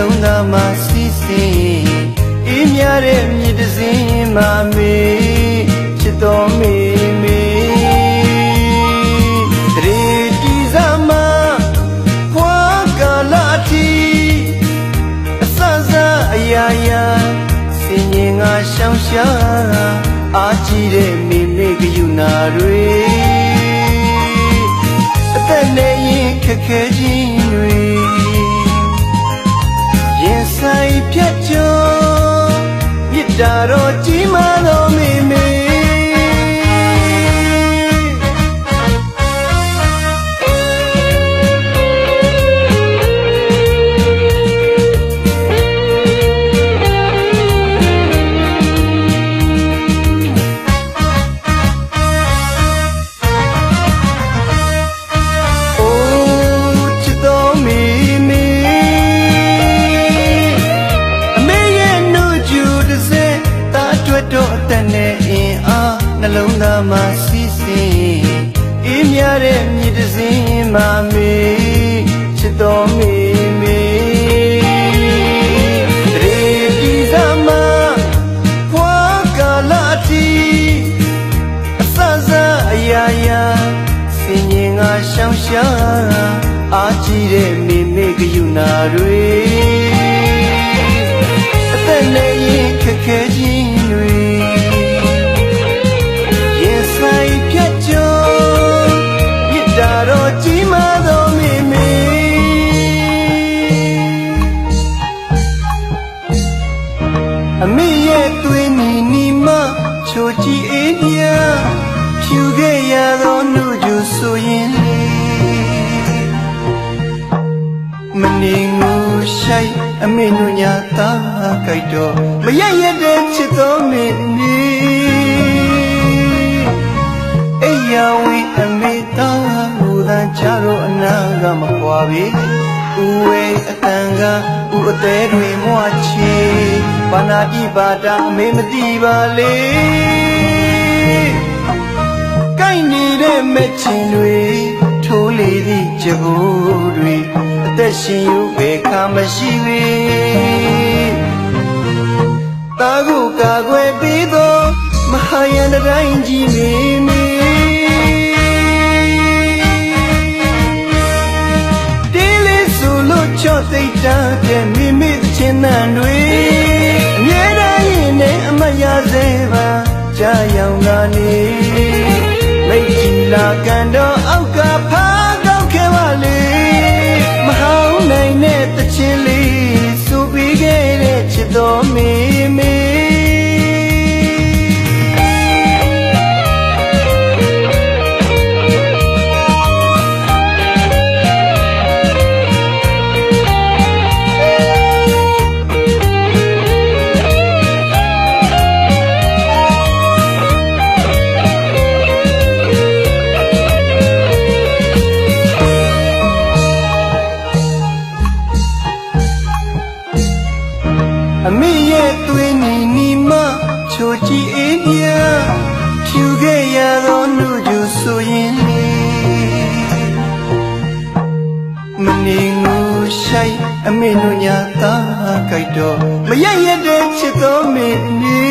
လုံးသားမှာစီးစင်အေးမြတဲ့မြစ်တစ်စင်းမှာမေချစ်တော်မေမေတရေတီစားမှာဖွာကာလာတီအစစအရာရာစင်ရင်ငါရှောင်ရှားအားကြီးတဲ့မေမေကယူနာတွေအသက်နဲ့ရင်ခက်ခဲခြင်းတွေရင်ဆိုင်ဖြတ်ကျော်မြစ်တာတော့ကြီးမားသောမေမေနှလုံးသားမှာစီးစင်အေးမြတဲ့မြစ်တစ်စင်းမှာမေချစ်တော်မေမေတရေတီစားမှာဖွာကာလာတီအစစအရာရာစင်ရင်ငါရှောင်ရှားအားကြီးတဲ့မေမေကယူနာတွေအသက်နဲ့ရင်ခက်ခဲခြင်းတွေအမေရဲ့သွေးနီနီမချိုကြည့်အေးမြဖြူခဲ့ရသောနှုတ်ကြဆိုရင်လေမနေငူရှိုက်အမေနုညာသားကြိုက်တော့မရရတဲ့ချစ်တော်မေနေအေးရဝေးအမေသားဟူသာချတော့အနာကမကွာပြီဦးဝဲအတန်ကဦးအသေးတွေမွားချေဘာနာဤပါတာအမေမသိပါလေကိုက်နေတဲ့မချင်တွေထိုးလေသည့်ကြိုးတွေအသက်ရှင်ယူပဲခါမရှိပေတာကိုကာကွယ်ပြီးသောမဟာယန္တတိုင်းကြီးမေမေချော့သိတာတဲ့မိမိချင်းနှံတွေအမြဲတမ်းရင်နဲ့အမရစေပါကြာရောင်ကနေမိတ်ကြီးလာကန်တော့အောက်ကဖားကောက်ခဲ့ပါလေမဟောင်းနိုင်တဲ့တချင်းလေးဆိုပြီးခဲ့တဲ့ချစ်တော်မေမေအမေရဲ့သွေးနီနီမချိုကြည့်အေးမြဖြူခဲ့ရသောနှုတ်ကြဆိုရင်လေမနေငူရှိုက်အမေနုညာသားကြိုက်တော့မရရတဲ့ချစ်တော်မေနေ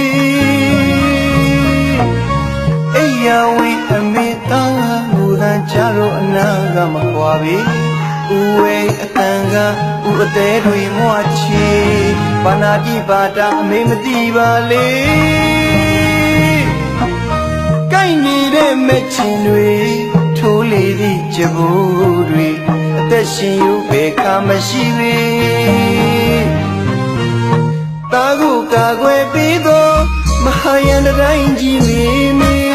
အေးရဝေးအမေသားဟူသာချတော့အနာကမကွာပြီဦးဝဲအတန်ကဦးအသေးတွေမွားချေဘာနာတိပါတာအမေမသိပါလေကိုက်နေတဲ့မချင်တွေထိုးလေသည့်ကြိုးတွေအသက်ရှင်ယူပဲခါမရှိပေတာကိုကာကွယ်ပြီးသောမဟာယန္တတိုင်းကြီးမေမေ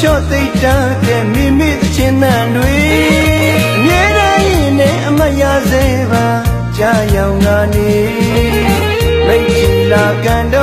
ချော့သိတာတဲ့မိမိချင်းနှံတွေအမြဲတမ်းရင်နဲ့အမရစေပါကြာရောင်ကနေမိတ်ကြီးလာကန်တော့